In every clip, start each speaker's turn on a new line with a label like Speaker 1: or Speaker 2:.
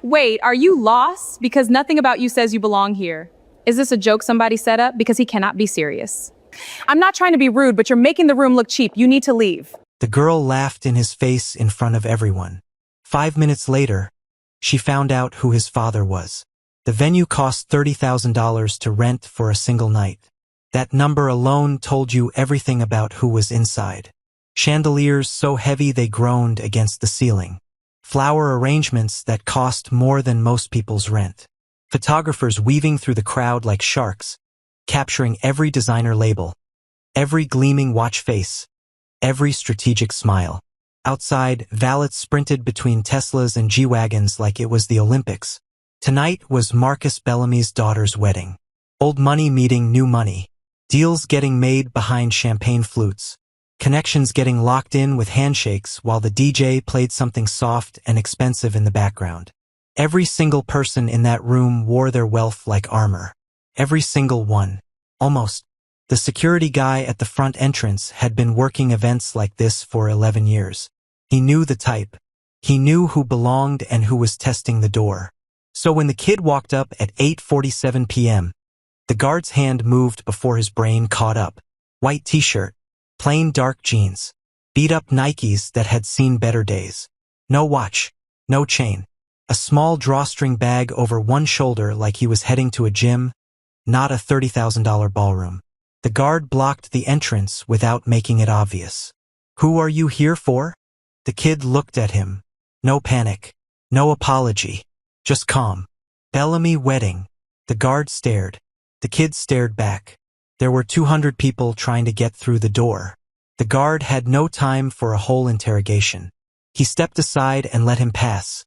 Speaker 1: Wait, are you lost? Because nothing about you says you belong here. Is this a joke somebody set up? Because he cannot be serious. I'm not trying to be rude, but you're making the room look cheap. You need to leave.
Speaker 2: The girl laughed in his face in front of everyone. 5 minutes later, she found out who his father was. The venue cost $30,000 to rent for a single night. That number alone told you everything about who was inside. Chandeliers so heavy they groaned against the ceiling. Flower arrangements that cost more than most people's rent. Photographers weaving through the crowd like sharks, capturing every designer label, every gleaming watch face, every strategic smile. Outside, valets sprinted between Teslas and G-Wagons like it was the Olympics. Tonight was Marcus Bellamy's daughter's wedding. Old money meeting new money. Deals getting made behind champagne flutes. Connections getting locked in with handshakes while the DJ played something soft and expensive in the background. Every single person in that room wore their wealth like armor. Every single one. Almost. The security guy at the front entrance had been working events like this for 11 years. He knew the type. He knew who belonged and who was testing the door. So when the kid walked up at 8:47 p.m., the guard's hand moved before his brain caught up. White t-shirt, plain dark jeans, beat-up Nikes that had seen better days. No watch, no chain. A small drawstring bag over one shoulder like he was heading to a gym, not a $30,000 ballroom. The guard blocked the entrance without making it obvious. "Who are you here for?" The kid looked at him. No panic, no apology, just calm. "Bellamy wedding." The guard stared. The kid stared back. There were 200 people trying to get through the door. The guard had no time for a whole interrogation. He stepped aside and let him pass,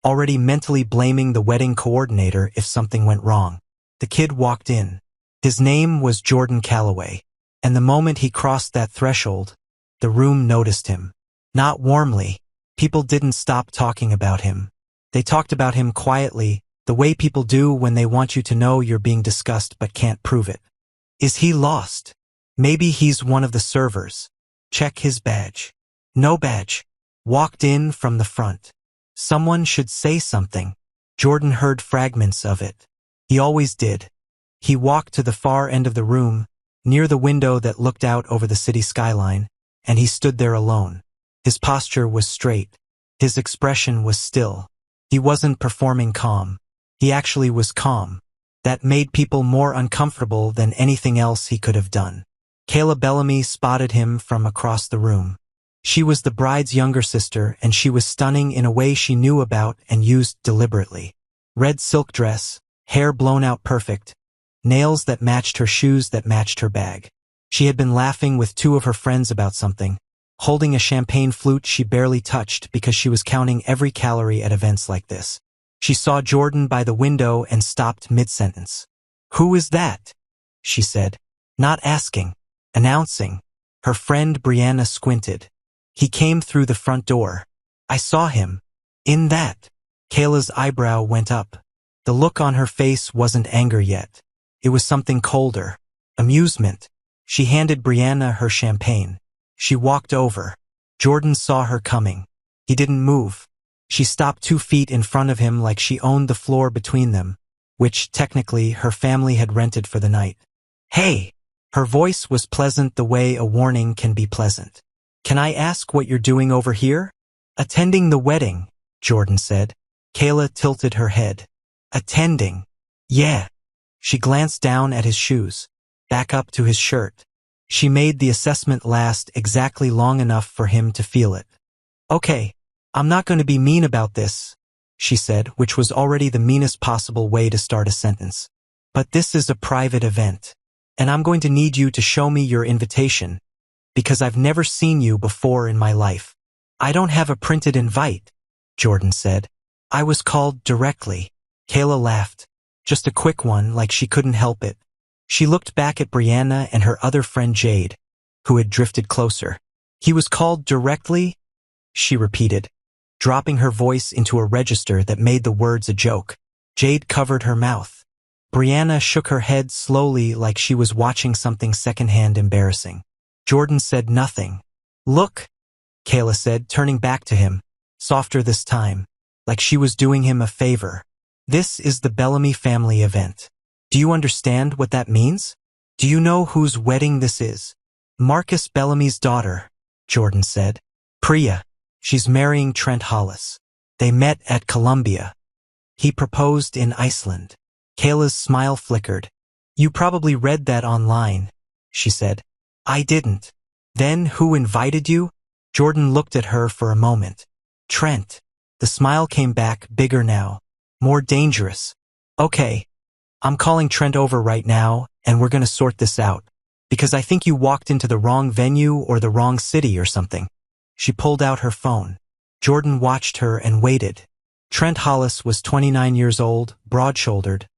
Speaker 2: already mentally blaming the wedding coordinator if something went wrong. The kid walked in. His name was Jordan Calloway, and the moment he crossed that threshold, the room noticed him. Not warmly. People didn't stop talking about him. They talked about him quietly, the way people do when they want you to know you're being discussed but can't prove it. Is he lost? Maybe he's one of the servers. Check his badge. No badge. Walked in from the front. Someone should say something. Jordan heard fragments of it. He always did. He walked to the far end of the room, near the window that looked out over the city skyline, and he stood there alone. His posture was straight. His expression was still. He wasn't performing calm. He actually was calm. That made people more uncomfortable than anything else he could have done. Kayla Bellamy spotted him from across the room. She was the bride's younger sister, and she was stunning in a way she knew about and used deliberately. Red silk dress, hair blown out perfect, nails that matched her shoes that matched her bag. She had been laughing with two of her friends about something, holding a champagne flute she barely touched because she was counting every calorie at events like this. She saw Jordan by the window and stopped mid-sentence. "Who is that?" she said, not asking, announcing. Her friend Brianna squinted. "He came through the front door. I saw him. In that." Kayla's eyebrow went up. The look on her face wasn't anger yet. It was something colder. Amusement. She handed Brianna her champagne. She walked over. Jordan saw her coming. He didn't move. She stopped 2 feet in front of him like she owned the floor between them, which, technically, her family had rented for the night. "Hey!" Her voice was pleasant the way a warning can be pleasant. "Can I ask what you're doing over here?" "Attending the wedding," Jordan said. Kayla tilted her head. "Attending?" "Yeah." She glanced down at his shoes, back up to his shirt. She made the assessment last exactly long enough for him to feel it. "Okay, I'm not going to be mean about this," she said, which was already the meanest possible way to start a sentence. "But this is a private event, and I'm going to need you to show me your invitation, because I've never seen you before in my life." "I don't have a printed invite," Jordan said. "I was called directly." Kayla laughed. Just a quick one, like she couldn't help it. She looked back at Brianna and her other friend Jade, who had drifted closer. "He was called directly?" she repeated, dropping her voice into a register that made the words a joke. Jade covered her mouth. Brianna shook her head slowly like she was watching something secondhand embarrassing. Jordan said nothing. "Look," Kayla said, turning back to him, softer this time. like she was doing him a favor. This is the Bellamy family event. Do you understand what that means? Do you know whose wedding this is? Marcus Bellamy's daughter, Jordan said. Priya. She's marrying Trent Hollis. They met at Columbia. He proposed in Iceland. Kayla's smile flickered. You probably read that online, she said. I didn't. Then who invited you? Jordan looked at her for a moment. Trent. The smile came back, bigger now. More dangerous. Okay. I'm calling Trent over right now, and we're gonna sort this out. Because I think you walked into the wrong venue or the wrong city or something. She pulled out her phone. Jordan watched her and waited. Trent Hollis was 29 years old, broad-shouldered,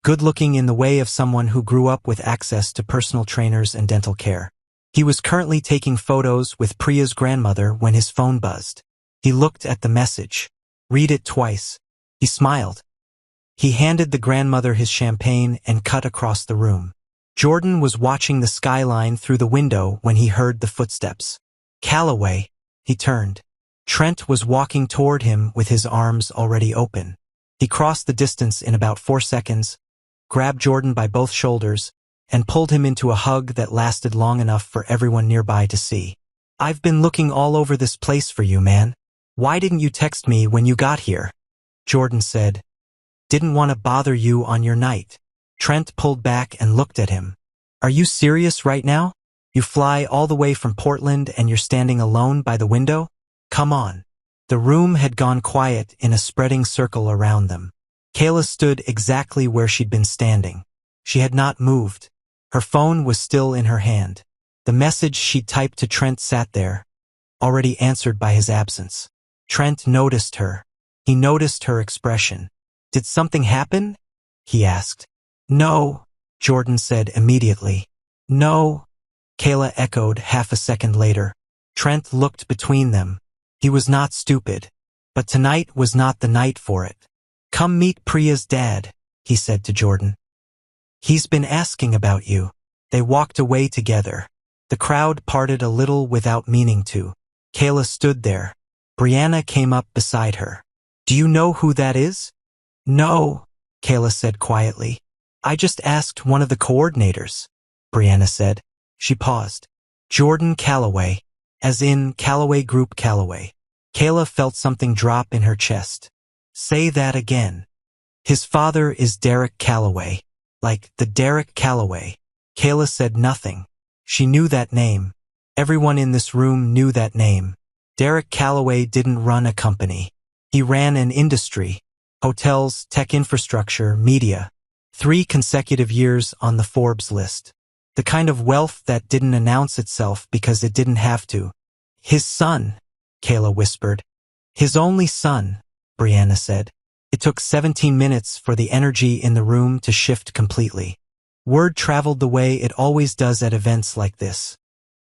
Speaker 2: good-looking in the way of someone who grew up with access to personal trainers and dental care. He was currently taking photos with Priya's grandmother when his phone buzzed. He looked at the message. Read it twice. He smiled. He handed the grandmother his champagne and cut across the room. Jordan was watching the skyline through the window when he heard the footsteps. Calloway. He turned. Trent was walking toward him with his arms already open. He crossed the distance in about 4 seconds, grabbed Jordan by both shoulders, and pulled him into a hug that lasted long enough for everyone nearby to see. I've been looking all over this place for you, man. Why didn't you text me when you got here? Jordan said. Didn't want to bother you on your night. Trent pulled back and looked at him. Are you serious right now? You fly all the way from Portland and you're standing alone by the window? Come on. The room had gone quiet in a spreading circle around them. Kayla stood exactly where she'd been standing. She had not moved. Her phone was still in her hand. The message she'd typed to Trent sat there, already answered by his absence. Trent noticed her. He noticed her expression. Did something happen? He asked. No, Jordan said immediately. No, Kayla echoed half a second later. Trent looked between them. He was not stupid, but tonight was not the night for it. Come meet Priya's dad, he said to Jordan. He's been asking about you. They walked away together. The crowd parted a little without meaning to. Kayla stood there. Brianna came up beside her. Do you know who that is? No, Kayla said quietly. I just asked one of the coordinators, Brianna said. She paused. Jordan Calloway, as in Calloway Group Calloway. Kayla felt something drop in her chest. Say that again. His father is Derek Calloway, like the Derek Calloway. Kayla said nothing. She knew that name. Everyone in this room knew that name. Derek Calloway didn't run a company. He ran an industry. Hotels, tech infrastructure, media. 3 consecutive years on the Forbes list. The kind of wealth that didn't announce itself because it didn't have to. His son, Kayla whispered. His only son, Brianna said. It took 17 minutes for the energy in the room to shift completely. Word traveled the way it always does at events like this.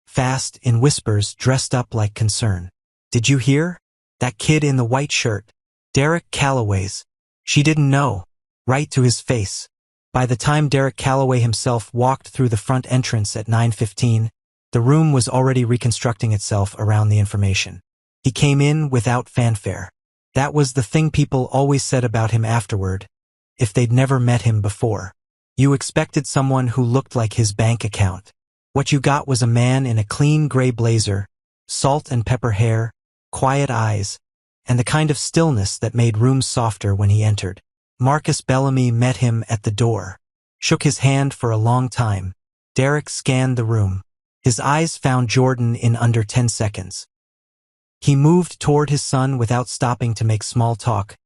Speaker 2: Fast, in whispers, dressed up like concern. Did you hear? That kid in the white shirt. Derek Calloway's. She didn't know. Right to his face. By the time Derek Calloway himself walked through the front entrance at 9:15, the room was already reconstructing itself around the information. He came in without fanfare. That was the thing people always said about him afterward, if they'd never met him before. You expected someone who looked like his bank account. What you got was a man in a clean gray blazer, salt and pepper hair, quiet eyes, and the kind of stillness that made rooms softer when he entered. Marcus Bellamy met him at the door, shook his hand for a long time. Derek scanned the room. His eyes found Jordan in under 10 seconds. He moved toward his son without stopping to make small talk,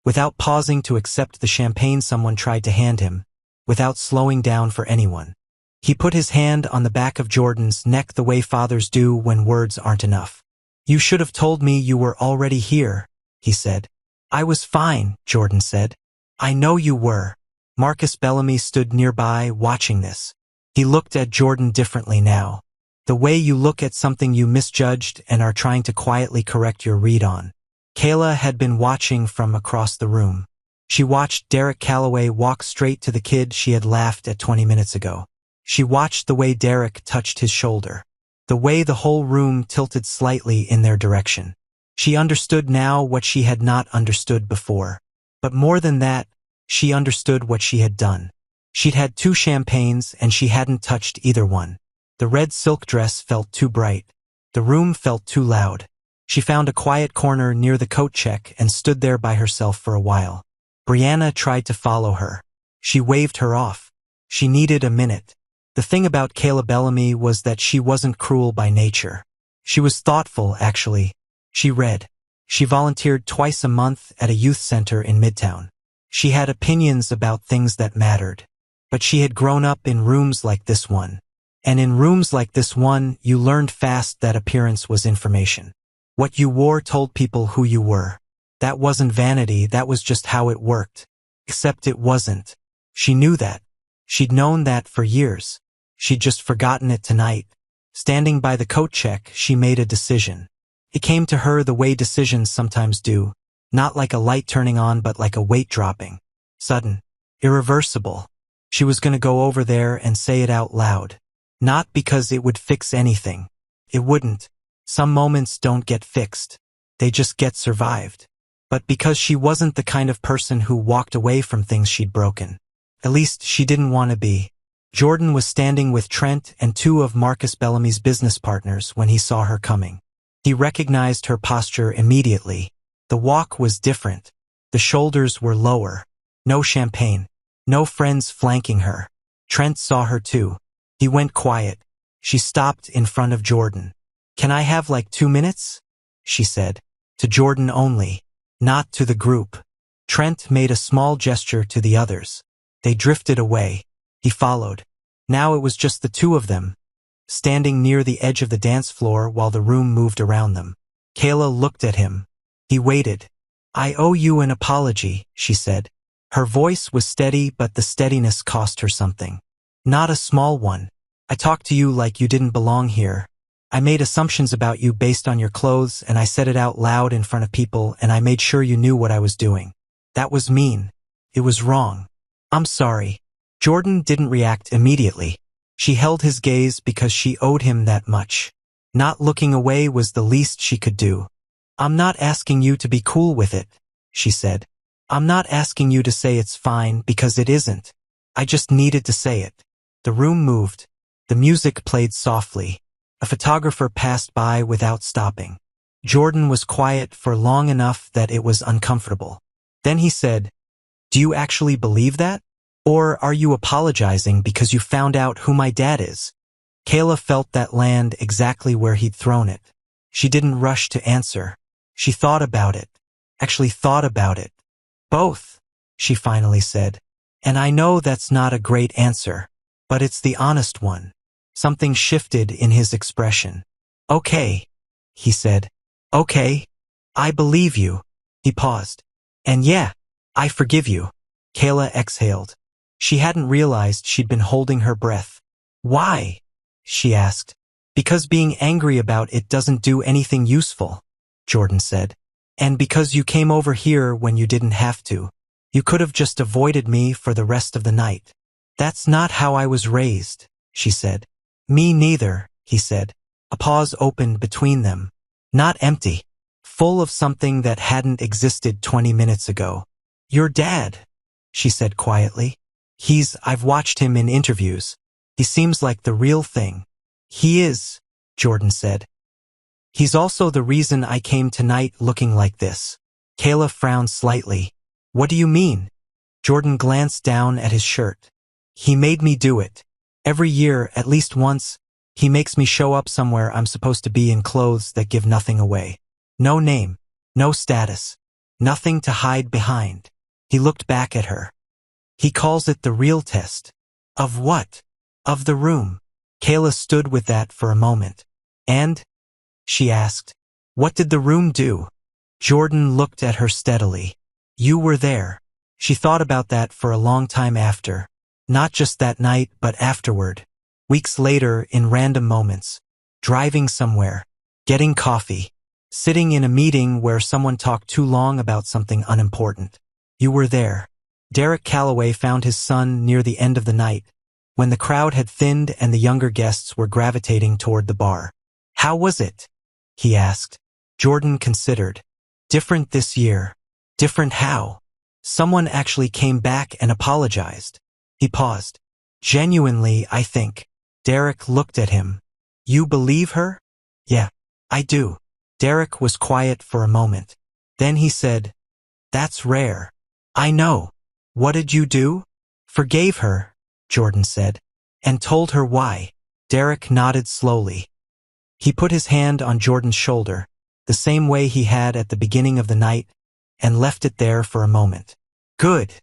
Speaker 2: without pausing to accept the champagne someone tried to hand him, without slowing down for anyone. He put his hand on the back of Jordan's neck the way fathers do when words aren't enough. You should have told me you were already here, he said. I was fine, Jordan said. I know you were. Marcus Bellamy stood nearby watching this. He looked at Jordan differently now. The way you look at something you misjudged and are trying to quietly correct your read on. Kayla had been watching from across the room. She watched Derek Calloway walk straight to the kid she had laughed at 20 minutes ago. She watched the way Derek touched his shoulder. The way the whole room tilted slightly in their direction. She understood now what she had not understood before. But more than that, she understood what she had done. She'd had 2 champagnes and she hadn't touched either one. The red silk dress felt too bright. The room felt too loud. She found a quiet corner near the coat check and stood there by herself for a while. Brianna tried to follow her. She waved her off. She needed a minute. The thing about Kayla Bellamy was that she wasn't cruel by nature. She was thoughtful, actually. She read. She volunteered twice a month at a youth center in Midtown. She had opinions about things that mattered. But she had grown up in rooms like this one. And in rooms like this one, you learned fast that appearance was information. What you wore told people who you were. That wasn't vanity, that was just how it worked. Except it wasn't. She knew that. She'd known that for years. She'd just forgotten it tonight. Standing by the coat check, she made a decision. It came to her the way decisions sometimes do. Not like a light turning on, but like a weight dropping. Sudden. Irreversible. She was going to go over there and say it out loud. Not because it would fix anything. It wouldn't. Some moments don't get fixed. They just get survived. But because she wasn't the kind of person who walked away from things she'd broken. At least she didn't want to be. Jordan was standing with Trent and 2 of Marcus Bellamy's business partners when he saw her coming. He recognized her posture immediately. The walk was different. The shoulders were lower. No champagne. No friends flanking her. Trent saw her too. He went quiet. She stopped in front of Jordan. "Can I have like 2 minutes?" she said. To Jordan only. Not to the group. Trent made a small gesture to the others. They drifted away. He followed. Now it was just the 2 of them, standing near the edge of the dance floor while the room moved around them. Kayla looked at him. He waited. "I owe you an apology," she said. Her voice was steady, but the steadiness cost her something. "Not a small one. I talked to you like you didn't belong here. I made assumptions about you based on your clothes, and I said it out loud in front of people, and I made sure you knew what I was doing. That was mean. It was wrong. I'm sorry." Jordan didn't react immediately. She held his gaze because she owed him that much. Not looking away was the least she could do. "I'm not asking you to be cool with it," she said. "I'm not asking you to say it's fine because it isn't. I just needed to say it." The room moved. The music played softly. A photographer passed by without stopping. Jordan was quiet for long enough that it was uncomfortable. Then he said, "Do you actually believe that? Or are you apologizing because you found out who my dad is?" Kayla felt that land exactly where he'd thrown it. She didn't rush to answer. She thought about it. Actually thought about it. "Both," she finally said. "And I know that's not a great answer, but it's the honest one." Something shifted in his expression. "Okay," he said. "Okay. I believe you." He paused. "And yeah, I forgive you." Kayla exhaled. She hadn't realized she'd been holding her breath. "Why?" she asked. "Because being angry about it doesn't do anything useful," Jordan said. "And because you came over here when you didn't have to. You could have just avoided me for the rest of the night." "That's not how I was raised," she said. "Me neither," he said. A pause opened between them. Not empty. Full of something that hadn't existed 20 minutes ago. "Your dad," she said quietly. I've watched him in interviews. He seems like the real thing." "He is," Jordan said. "He's also the reason I came tonight looking like this." Kayla frowned slightly. "What do you mean?" Jordan glanced down at his shirt. "He made me do it. Every year, at least once, he makes me show up somewhere I'm supposed to be in clothes that give nothing away. No name, no status, nothing to hide behind." He looked back at her. "He calls it the real test." "Of what?" "Of the room." Kayla stood with that for a moment. "And?" she asked. "What did the room do?" Jordan looked at her steadily. "You were there." She thought about that for a long time after. Not just that night, but afterward. Weeks later, in random moments. Driving somewhere. Getting coffee. Sitting in a meeting where someone talked too long about something unimportant. You were there. Derek Calloway found his son near the end of the night, when the crowd had thinned and the younger guests were gravitating toward the bar. "How was it?" he asked. Jordan considered. Different this year. Different how? Someone actually came back and apologized. He paused. Genuinely, I think. Derek looked at him. You believe her? Yeah, I do. Derek was quiet for a moment. Then he said, That's rare. I know. What did you do? Forgave her, Jordan said, and told her why. Derek nodded slowly. He put his hand on Jordan's shoulder, the same way he had at the beginning of the night, and left it there for a moment. Good,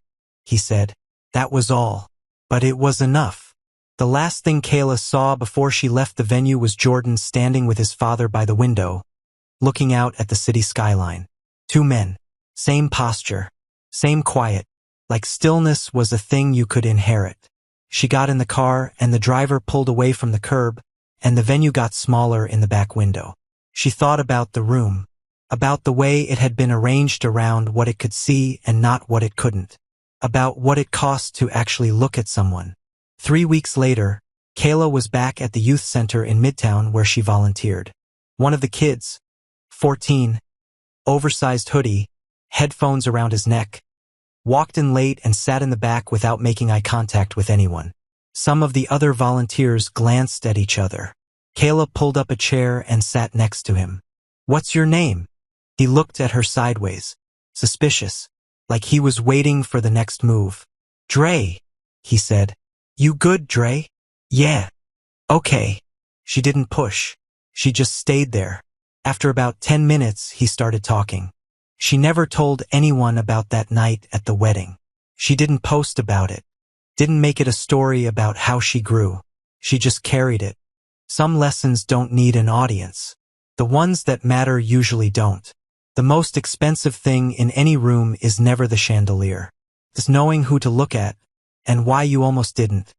Speaker 2: he said. That was all. But it was enough. The last thing Kayla saw before she left the venue was Jordan standing with his father by the window, looking out at the city skyline. Two men. Same posture. Same quiet. Like stillness was a thing you could inherit. She got in the car and the driver pulled away from the curb, and the venue got smaller in the back window. She thought about the room, about the way it had been arranged around what it could see and not what it couldn't, about what it cost to actually look at someone. 3 weeks later, Kayla was back at the youth center in Midtown where she volunteered. One of the kids, 14, oversized hoodie, headphones around his neck, walked in late and sat in the back without making eye contact with anyone. Some of the other volunteers glanced at each other. Kayla pulled up a chair and sat next to him. What's your name? He looked at her sideways, suspicious, like he was waiting for the next move. Dre, he said. You good, Dre? Yeah. Okay. She didn't push. She just stayed there. After about 10 minutes, he started talking. She never told anyone about that night at the wedding. She didn't post about it. Didn't make it a story about how she grew. She just carried it. Some lessons don't need an audience. The ones that matter usually don't. The most expensive thing in any room is never the chandelier. It's knowing who to look at, and why you almost didn't.